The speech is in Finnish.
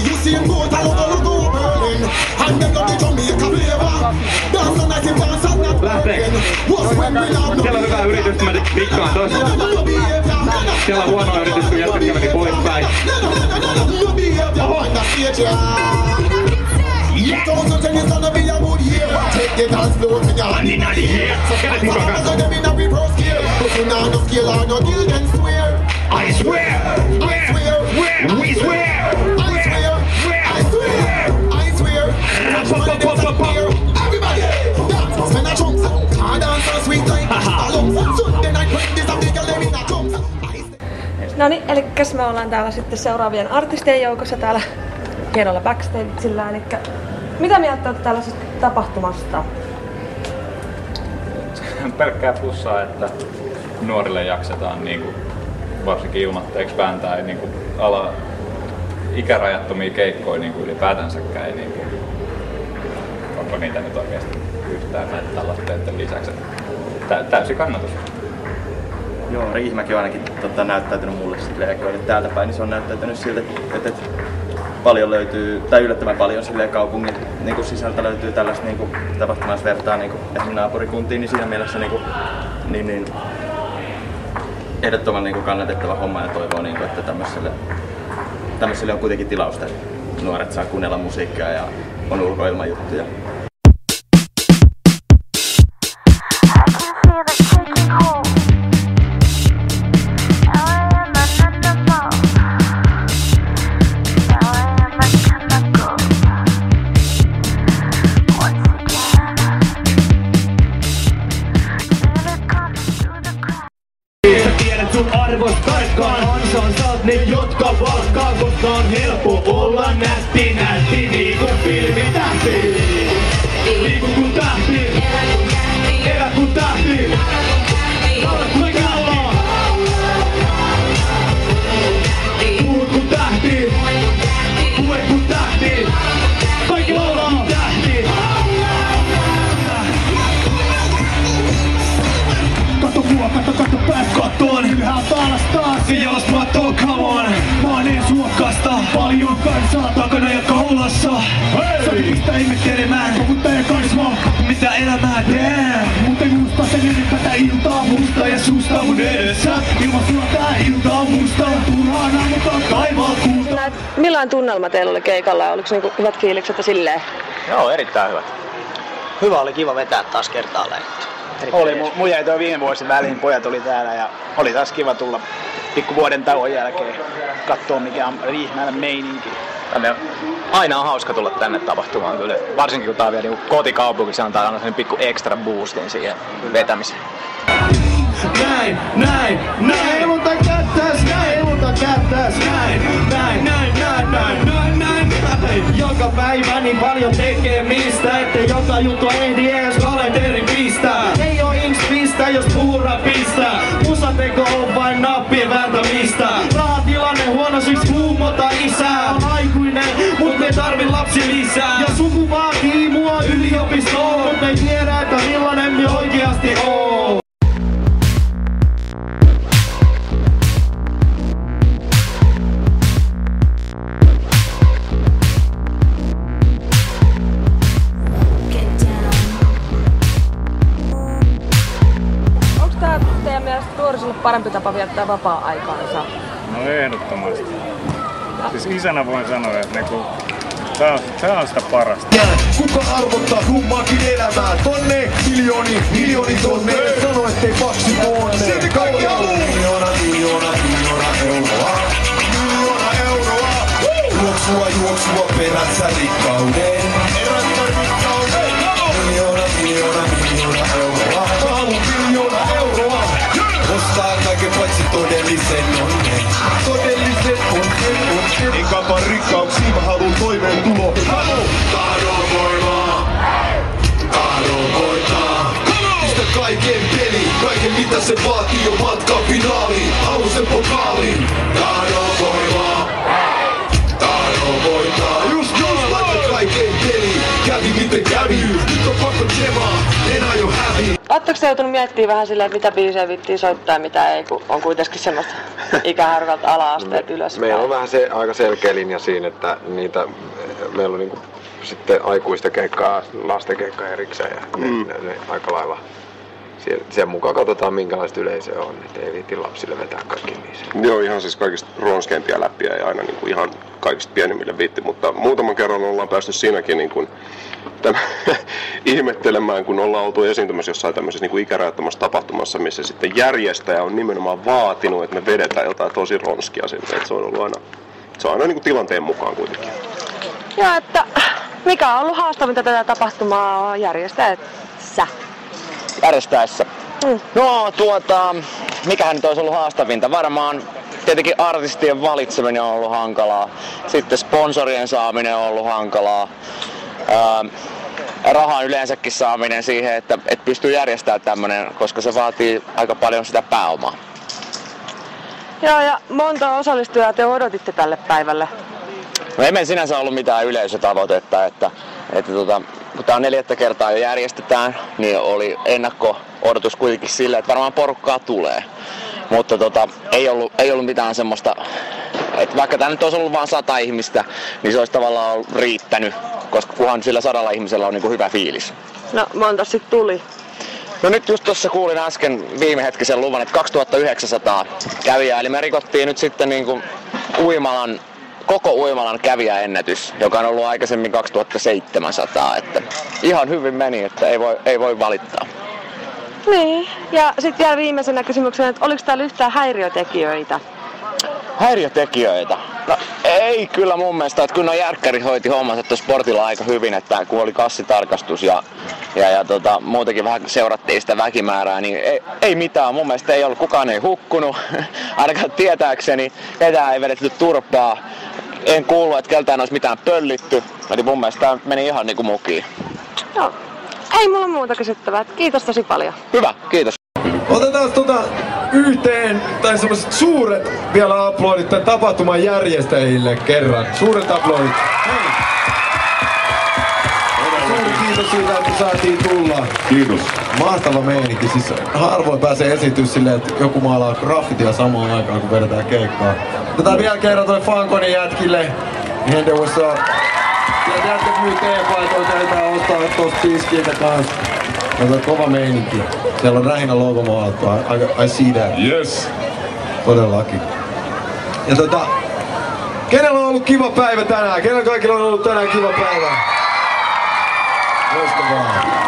the Usain Bolt, I love go Berlin. And them love the Jamaica flavor. Dance on night, dance on that Berlin. What's when we love Siellä on hyvä yritys, mä dikkaan tosta. Siellä on huono yritys, kun jätkät käveli poispäin. Oho! Yeah. 2010 is gonna be a good year. Take the dance floor in your hand in the air. So Kädet mukaan kanssa. them in a reverse gear. If you not no skill or no deal, then swear. I swear! I swear. We swear! I swear. I swear. I swear. Everybody, dance, spin a chunks. Can't dance on sweet like alums. Sunday night when this a big girl in a chunks. No niin, elikkäs me ollaan täällä sitten seuraavien artistien joukossa täällä hienolla backstageillä, elikkä mitä mieltä olette tällaisesta tapahtumasta? Pelkkää plussaa, että nuorille jaksetaan niinku, varsinkin ilmatteeksi bändää ei niinku, ala ikärajattomia keikkoja niinku, ylipäätänsäkään ei niinku, onko niitä nyt oikeasti yhtään näitä tällaisten lisäksi. Täysi kannatus. Joo, Riihimäki on ainakin näyttäytynyt mulle silleen, kun oli täältä päin, niin se on näyttäytynyt siltä, että paljon löytyy, tai yllättävän paljon silleen kaupungin niin sisältä löytyy tällaista niin tapahtumaa, jos vertaa niin esimerkiksi naapurikuntiin, niin siinä mielessä niin ehdottoman niin kannatettava homma ja toivoo, niin kuin, että tämmöiselle on kuitenkin tilausta, että nuoret saa kuunnella musiikkia ja on ulkoilmajuttuja. Sun arvos tarkkaan ansaan saat ne jotka valkkaa, koska on helppo olla nätti niinku filmitähti. Liiku kun tähti, elä kun tähti, laula kun kello. Puhut kun tähti, puhe kun tähti, kaikki laulaa kun tähti. Kato mua, kato pääs kattoon. Ylhäältä alas taas, ja jalas mattoon, come on. Mä oon ees luokkasta, paljon kansaa takana ja kaulassa. Sä pistä ihmettelemään, kokuttaja karisma, mitä elämää tee. Muuten musta sen ennen tätä iltaa musta ja susta mun edessä. Ilman sua tää ilta on musta, turhaan ammutaan taivaalla kuulta. Millainen tunnelma teillä oli keikalla ja oliko niinku hyvät fiilikset ja silleen? Joo, erittäin hyvät. Hyvä, oli kiva vetää taas kertaalleen. Oli, mun jäi tuo viime vuosi väliin, pojat oli täällä ja oli taas kiva tulla pikku vuoden tauon jälkeen kattoo mikä on Riihimäellä meininki. Aina on hauska tulla tänne tapahtumaan kyllä. Varsinkin kun tää on vielä niin kotikaupunki, se antaa aina sen pikku extra boostin siihen vetämiseen. Näin, heiluta kättäs, näin. Joka päivä niin paljon tekemistä, että joka juttu ehdi ees kalenteri pistää. Ei oo inks pistä, jos puura pistää. Musateko on vain nappien vääntämistä. Rahatilanne huono, siksi mummota isää on aikuinen, mut me tarvi lapsi lisää. Ja suku vaatii mua yliopistoon, mut me ei tiedä, että millainen me oikeasti oo. Nuorisolle parempi tapa viettää vapaa-aikaansa? No ehdottomasti. Siis isänä voin sanoa, että tää on sitä parasta. Kuka arvottaa kummaakin elämää? Tonne, miljoni tonne. Sano ettei paksi tuonne. Silti kaikki on miljoona euroa. Juoksua perässä rikkauden. Miljoona euroa. Haluun miljoona euroa. Ostaa kaiken paitsi todellisen onnen. En kaipaa rikkauksiin, mä haluun toimeentulo. Tahdon voittaa. Pistä kaiken peli, kaiken mitä se vaatii jo matkan finaaliin. Haluun sen pokaaliin. Tahdon voittaa. Just laita kaiken peli. Kävi miten kävi. Nyt on pakko tsemaa, en aio häviä. Oletteko te joutunut miettimään vähän silleen, että mitä biisejä vittiin soittaa ja mitä ei, kun on kuitenkin semmoista ikäharkalta ala-asteet ylöspäin? Meillä on vähän se aika selkeä linja siinä, että meillä on niinku sitten aikuisten keikkaa, lasten keikkaa erikseen ja ne aika lailla sen mukaan katsotaan minkälaista yleisöä on, että ei viitti lapsille vetää kaikki niissä. Joo, ihan siis kaikista ronskeimpia läppiä ja aina niinku ihan kaikista pienimmille viitti, mutta muutaman kerran ollaan päästy siinäkin niinku ihmettelemään, kun ollaan oltu esiintymässä jossain tämmöisessä niinku ikärajattomassa tapahtumassa, missä sitten järjestäjä on nimenomaan vaatinut, että me vedetään jotain tosi ronskia sinne, että se on ollut aina niinku tilanteen mukaan kuitenkin. Joo, että mikä on ollut haastavinta tätä tapahtumaa järjestäessä? No mikähän nyt olisi ollut haastavinta? Varmaan tietenkin artistien valitseminen on ollut hankalaa. Sitten sponsorien saaminen on ollut hankalaa. Rahan yleensäkin saaminen siihen, että pystyy järjestämään tämmönen, koska se vaatii aika paljon sitä pääomaa. Joo, ja monta osallistujaa te odotitte tälle päivälle? No ei meillä sinänsä ollut mitään yleisötavoitetta, että kun tää on 4. kertaa jo järjestetään, niin oli ennakko-odotus kuitenkin sille, että varmaan porukkaa tulee. Mutta ei ollut mitään semmoista, että vaikka tää nyt olisi ollut vain 100 ihmistä, niin se olisi tavallaan riittänyt, koska kunhan sillä 100 ihmisellä on niinku hyvä fiilis. No monta sit tuli? No nyt just tuossa kuulin äsken viime hetkisen luvan, että 2900 kävijää, eli me rikottiin nyt sitten niinku koko Uimalan kävijäennätys, joka on ollut aikaisemmin 2700, että ihan hyvin meni, että ei voi valittaa. Niin, ja sitten vielä viimeisenä kysymyksenä, että oliko täällä yhtään häiriötekijöitä? Häiriötekijöitä? No ei kyllä mun mielestä, että kyllä järkkäri hoiti hommansa tuossa sportilla aika hyvin, että kun oli kassitarkastus ja muutenkin vähän seurattiin sitä väkimäärää, niin ei mitään. Mun mielestä ei ollut, kukaan ei hukkunut, ainakaan tietääkseni, ketään ei vedetty turpaa. En kuullut, että keltään olisi mitään pöllitty, eli mun mielestä tämä meni ihan niinku mukiin. Joo, ei mulla muuta kysyttävää. Kiitos tosi paljon. Hyvä, kiitos. Otetaan yhteen, tai semmoiset suuret vielä aplodit tämän tapahtuman järjestäjille kerran. Suuret aplodit. Hei. Suuri kiitos siitä, että saatiin tulla. Kiitos. Mahtava meininki. Siis harvoin pääsee esitys silleen, että joku maalaa graffitia samaan aikaan, kun vedetään keikkaa. Otetaan vielä kerran toi Fankonin jätkille. Hende what's up. Ja jätkät myy teepaitoja, käydään ostaa tosta tiskiltä kanssa. Kova meininki. Siellä on Rähinä logo maalattu. I see that. Yes. Todellakin. Ja kenellä on ollut kiva päivä tänään? Kenellä kaikilla on ollut tänään kiva päivä? Loistavaa.